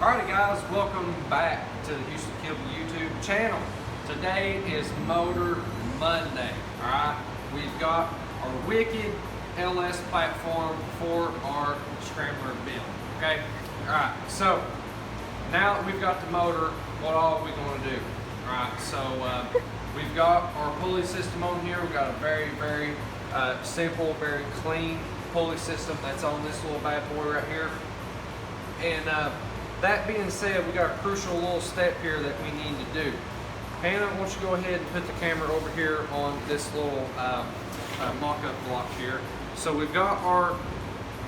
Alrighty guys, welcome back to the Houston Kilby YouTube channel. Today is Motor Monday, alright? We've got our wicked LS platform for our Scrambler build, okay? Alright, so now that we've got the motor, what all are we going to do? Alright, so we've got our pulley system on here. We've got a very simple, very clean pulley system that's on this little bad boy right here. And that being said, we got a crucial little step here that we need to do. Hannah, why don't you go ahead and put the camera over here on this little mock-up block here. So we've got our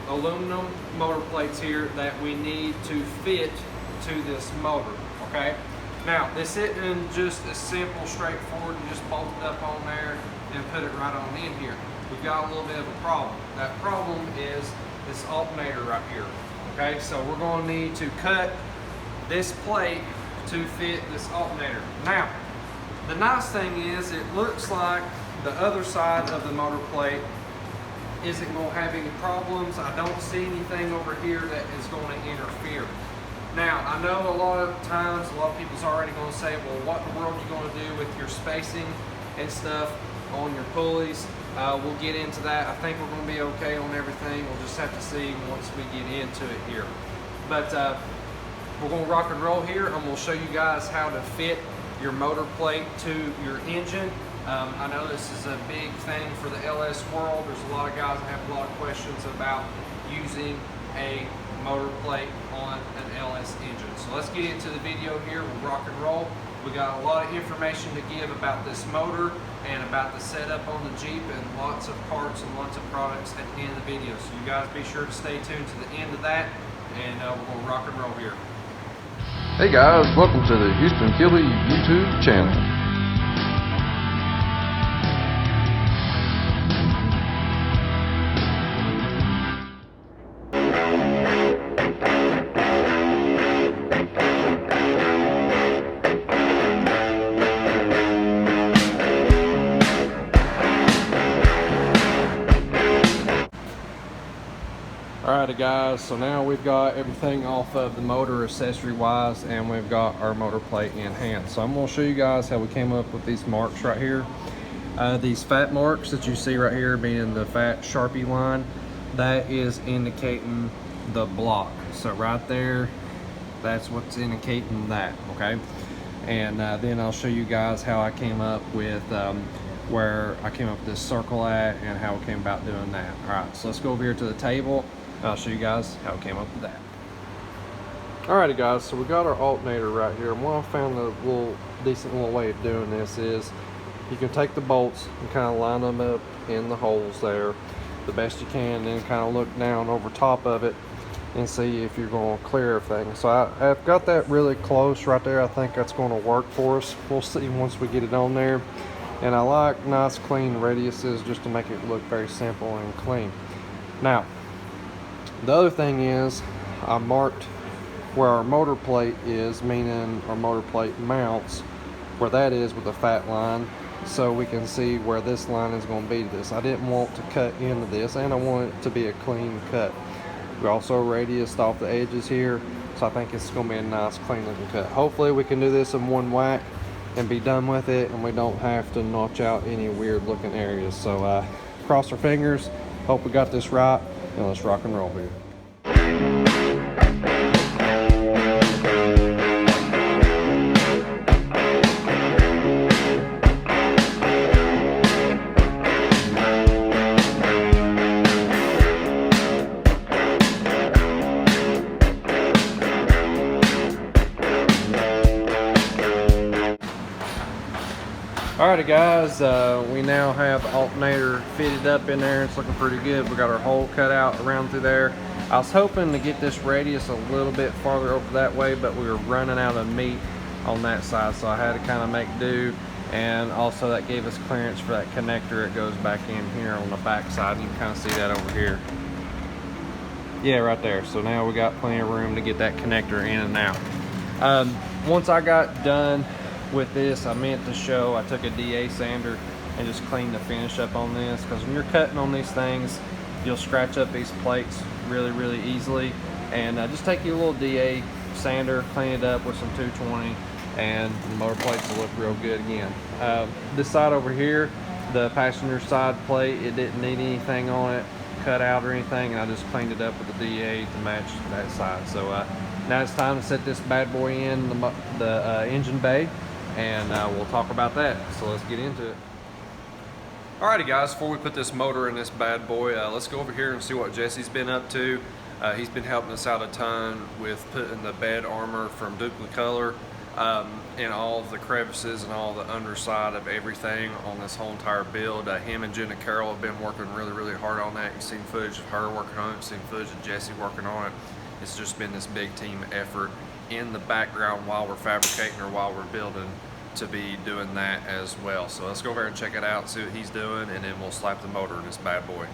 aluminum motor plates here that we need to fit to this motor, okay? Now, this isn't just as simple, straightforward, and just bolt it up on there and put it right on in here. We've got a little bit of a problem. That problem is this alternator right here. Okay, so we're going to need to cut this plate to fit this alternator. Now, the nice thing is it looks like the other side of the motor plate isn't going to have any problems. I don't see anything over here that is going to interfere. Now, I know a lot of times, a lot of people's already going to say, well, what in the world are you going to do with your spacing and stuff on your pulleys? We'll get into that. I think we're going to be okay on everything. We'll just have to see once we get into it here. But we're going to rock and roll here. I'm going to show you guys how to fit your motor plate to your engine. I know this is a big thing for the LS world. There's a lot of guys that have a lot of questions about using a motor plate on an LS engine. So let's get into the video here. We'll rock and roll. We got a lot of information to give about this motor and about the setup on the Jeep, and lots of parts and lots of products at the end of the video. So you guys be sure to stay tuned to the end of that, and we're going to rock and roll here. Hey guys, welcome to the Houston Kilby YouTube channel. Alrighty guys, so now we've got everything off of the motor accessory wise, and we've got our motor plate in hand. So I'm going to show you guys how we came up with these marks right here. These fat marks that you see right here being the fat Sharpie line, that is indicating the block. So right there, that's what's indicating that, okay? And then I'll show you guys how I came up with where I came up with this circle at and how I came about doing that. Alright, so let's go over here to the table. I'll show you guys how I came up with that. Alrighty guys, so we got our alternator right here, and what I found a decent little way of doing this is you can take the bolts and kind of line them up in the holes there the best you can, and then kind of look down over top of it and see if you're going to clear everything. So I've got that really close right there. I think that's going to work for us. We'll see once we get it on there. And I like nice clean radiuses just to make it look very simple and clean. Now, the other thing is I marked where our motor plate is, meaning our motor plate mounts, where that is with a fat line, so we can see where this line is going to be to this. I didn't want to cut into this, and I want it to be a clean cut. We also radiused off the edges here, so I think it's going to be a nice clean looking cut. Hopefully we can do this in one whack and be done with it, and we don't have to notch out any weird looking areas. So cross our fingers, hope we got this right, and let's rock and roll here. Alrighty guys, we now have the alternator fitted up in there. It's looking pretty good. We got our hole cut out around through there. I was hoping to get this radius a little bit farther over that way, but we were running out of meat on that side, so I had to kind of make do. And also that gave us clearance for that connector. It goes back in here on the back side. You can kind of see that over here. Yeah, right there. So now we got plenty of room to get that connector in and out. Once I got done with this, I meant to show I took a DA sander and just cleaned the finish up on this, because when you're cutting on these things, you'll scratch up these plates really easily. And just take your little DA sander, clean it up with some 220, and the motor plates will look real good again. This side over here, the passenger side plate, it didn't need anything on it, cut out or anything, and I just cleaned it up with the D8 to match that side. So now it's time to set this bad boy in the engine bay, and we'll talk about that. So let's get into it. Alrighty guys, before we put this motor in this bad boy, let's go over here and see what Jesse's been up to. He's been helping us out a ton with putting the bed armor from Duplicolor in all of the crevices and all the underside of everything on this whole entire build. Him and Jenna Carroll have been working really hard on that. You've seen footage of her working on it, you've seen footage of Jesse working on it. It's just been this big team effort in the background while we're fabricating or while we're building to be doing that as well. So let's go over and check it out, see what he's doing, and then we'll slap the motor in this bad boy.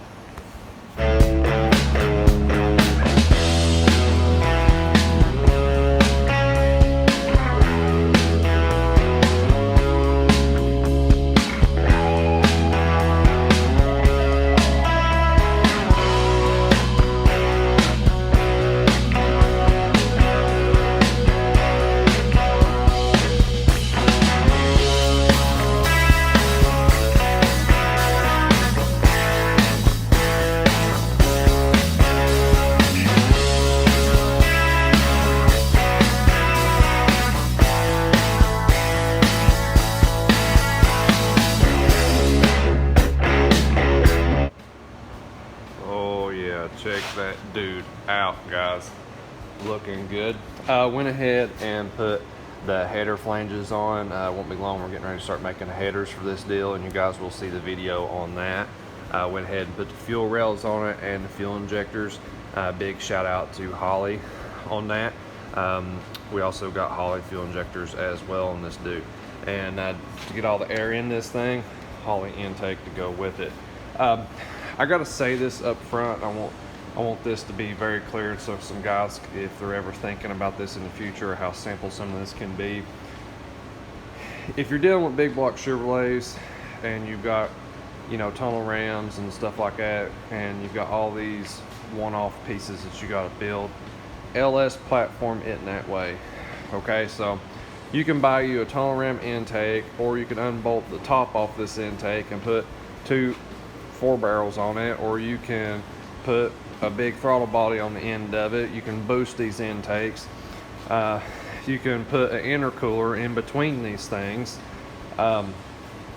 Check that dude out, guys. Looking good. Went ahead and put the header flanges on. Won't be long, we're getting ready to start making the headers for this deal, and you guys will see the video on that. Went ahead and put the fuel rails on it and the fuel injectors. Big shout out to Holly on that. We also got Holly fuel injectors as well on this dude. And to get all the air in this thing, Holly intake to go with it. I gotta say this up front. I want this to be very clear, so some guys, if they're ever thinking about this in the future, how simple some of this can be. If you're dealing with big block Chevrolets and you've got, you know, tunnel rams and stuff like that, and you've got all these one-off pieces that you got to build, LS platform isn't that way. Okay, so you can buy you a tunnel ram intake, or you can unbolt the top off this intake and put 2 4 barrels on it, or you can put a big throttle body on the end of it. You can boost these intakes. You can put an intercooler in between these things.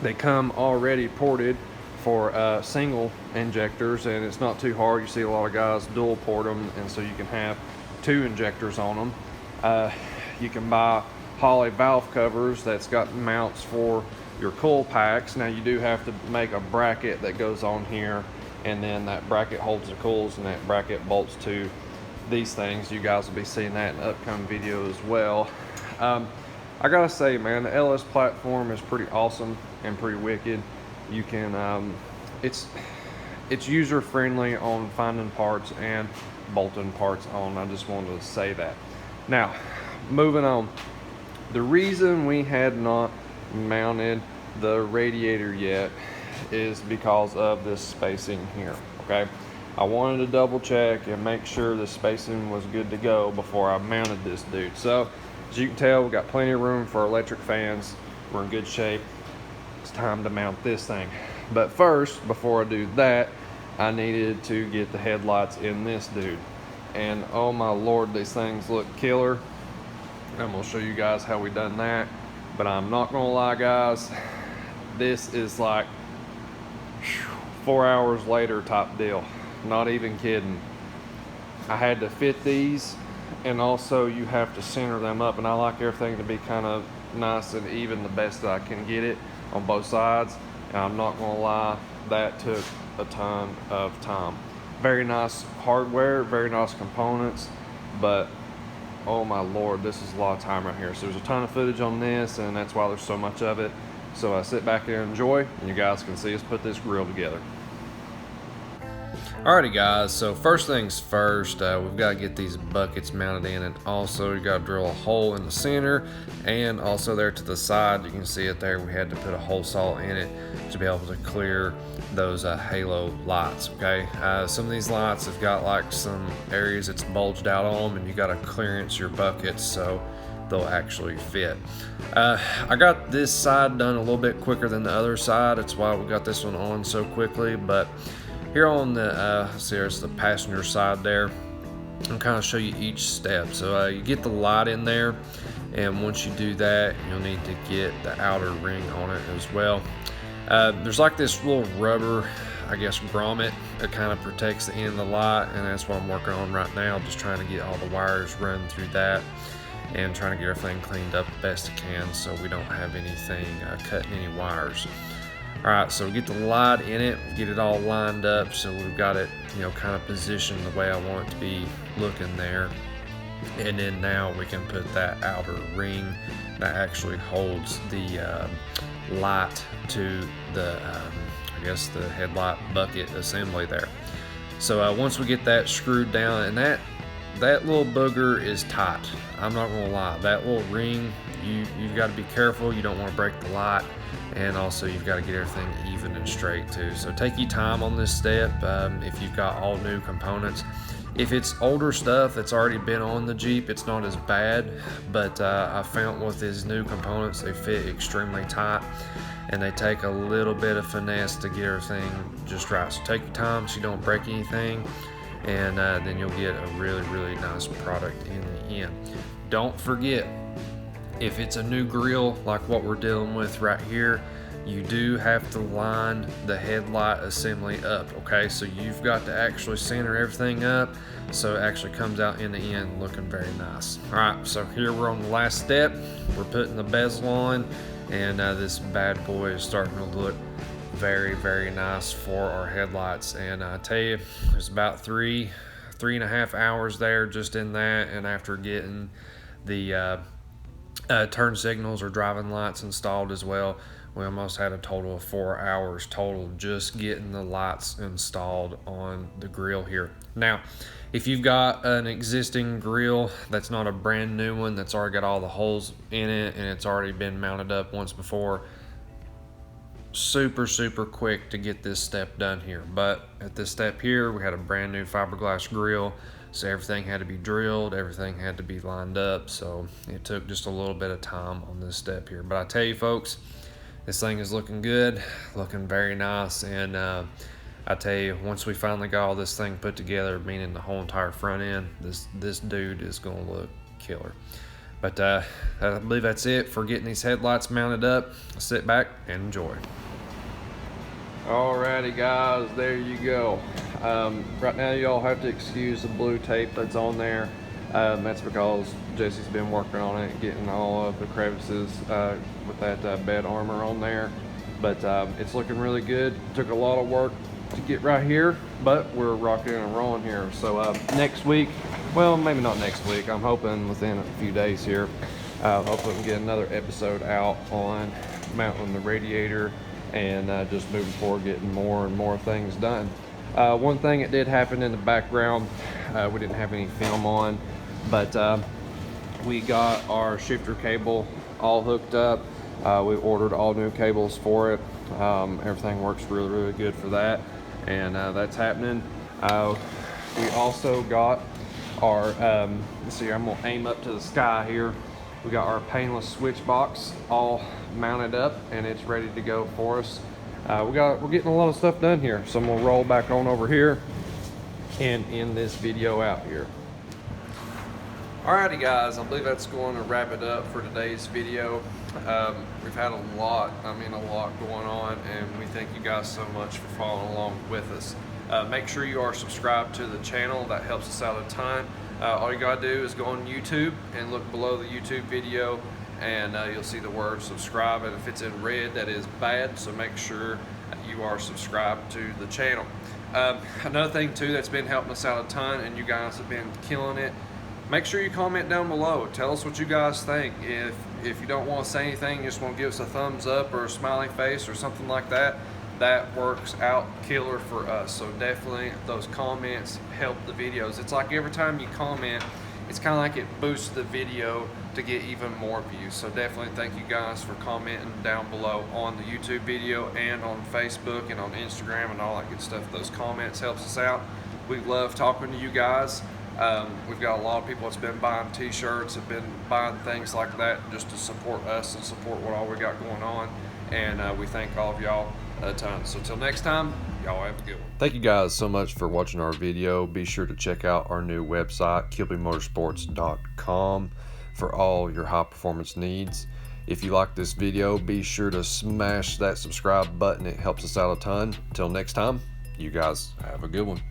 They come already ported for single injectors, and it's not too hard. You see a lot of guys dual port them, and so you can have 2 injectors on them. You can buy Holley valve covers that's got mounts for your coil packs. Now you do have to make a bracket that goes on here, and then that bracket holds the coils, and that bracket bolts to these things. You guys will be seeing that in the upcoming video as well. I gotta say, man, the LS platform is pretty awesome and pretty wicked. You can it's user friendly on finding parts and bolting parts on. I just wanted to say that. Now moving on, the reason we had not mounted the radiator yet is because of this spacing here. Okay, I wanted to double check and make sure the spacing was good to go before I mounted this dude. So as you can tell, we got plenty of room for electric fans. We're in good shape. It's time to mount this thing. But first, before I do that, I needed to get the headlights in this dude. And oh my lord, these things look killer. I'm gonna show you guys how we done that. But I'm not gonna lie, guys, this is like 4 hours later type deal. Not even kidding. I had to fit these, and also you have to center them up, and I like everything to be kind of nice and even the best that I can get it on both sides. And I'm not gonna lie, that took a ton of time. Very nice hardware, very nice components, but oh my lord, this is a lot of time right here. So there's a ton of footage on this, and that's why there's so much of it. So I sit back and enjoy, and you guys can see us put this grill together. Alrighty guys, so first things first, we've got to get these buckets mounted in, and also you got to drill a hole in the center, and also there to the side, you can see it there, we had to put a hole saw in it to be able to clear those halo lights, okay? Some of these lights have got like some areas that's bulged out on them, and you got to clearance your buckets so they'll actually fit. I got this side done a little bit quicker than the other side, that's why we got this one on so quickly, but here on the, there's the passenger side there, I'll kind of show you each step. So you get the light in there, and once you do that, you'll need to get the outer ring on it as well. There's like this little rubber, I guess, grommet that kind of protects the end of the light, and that's what I'm working on right now, just trying to get all the wires run through that and trying to get everything cleaned up the best I can so we don't have anything cutting any wires. Alright, so get the light in it, get it all lined up so we've got it, you know, kind of positioned the way I want it to be looking there. And then now we can put that outer ring that actually holds the light to the, I guess, the headlight bucket assembly there. So once we get that screwed down, and that little booger is tight, I'm not gonna lie, that little ring, you've got to be careful, you don't want to break the light. And also you've got to get everything even and straight too. So take your time on this step if you've got all new components. If it's older stuff that's already been on the Jeep, it's not as bad, but I found with these new components, they fit extremely tight and they take a little bit of finesse to get everything just right. So take your time so you don't break anything, and then you'll get a really, really nice product in the end. Don't forget, if it's a new grille like what we're dealing with right here, you do have to line the headlight assembly up, okay? So you've got to actually center everything up so it actually comes out in the end looking very nice. All right, so here we're on the last step. We're putting the bezel on, and this bad boy is starting to look very, very nice for our headlights. And I tell you, there's about three and a half hours there just in that, and after getting the turn signals or driving lights installed as well, we almost had a total of 4 hours total just getting the lights installed on the grille here. Now, if you've got an existing grille that's not a brand new one, that's already got all the holes in it and it's already been mounted up once before, super quick to get this step done here. But at this step here, we had a brand new fiberglass grille, so everything had to be drilled, everything had to be lined up, so it took just a little bit of time on this step here. But I tell you folks, this thing is looking good, looking very nice, and I tell you, once we finally got all this thing put together, meaning the whole entire front end, this dude is gonna look killer. But I believe that's it for getting these headlights mounted up. Sit back and enjoy. Alrighty guys, there you go. Right now y'all have to excuse the blue tape that's on there. That's because Jesse's been working on it, getting all of the crevices with that bed armor on there. But it's looking really good. Took a lot of work to get right here, but we're rocking and rolling here. So next week, well, maybe not next week, I'm hoping within a few days here, hopefully we can get another episode out on mounting the radiator and just moving forward, getting more and more things done. One thing that did happen in the background, we didn't have any film on, but we got our shifter cable all hooked up. We ordered all new cables for it. Everything works really good for that, and that's happening. We also got our, let's see, I'm gonna aim up to the sky here. We got our painless switch box all mounted up and it's ready to go for us. We're getting a lot of stuff done here, so I'm gonna roll back on over here and end this video out here. Alrighty guys, I believe that's going to wrap it up for today's video. We've had a lot going on, and we thank you guys so much for following along with us. Make sure you are subscribed to the channel, that helps us out a ton. All you gotta do is go on YouTube and look below the YouTube video, and you'll see the word subscribe, and if it's in red, that is bad, so make sure you are subscribed to the channel. Another thing too that's been helping us out a ton, and you guys have been killing it, make sure you comment down below. Tell us what you guys think. If you don't want to say anything, you just want to give us a thumbs up or a smiley face or something like that, that works out killer for us. So definitely those comments help the videos. It's like every time you comment, it's kind of like it boosts the video to get even more views. So definitely thank you guys for commenting down below on the YouTube video and on Facebook and on Instagram and all that good stuff. Those comments helps us out. We love talking to you guys. We've got a lot of people that's been buying t-shirts, have been buying things like that just to support us and support what all we got going on. And we thank all of y'all a ton. So till next time, y'all have a good one. Thank you guys so much for watching our video. Be sure to check out our new website, kilbymotorsports.com, for all your high performance needs. If you like this video, be sure to smash that subscribe button. It helps us out a ton. Till next time, you guys have a good one.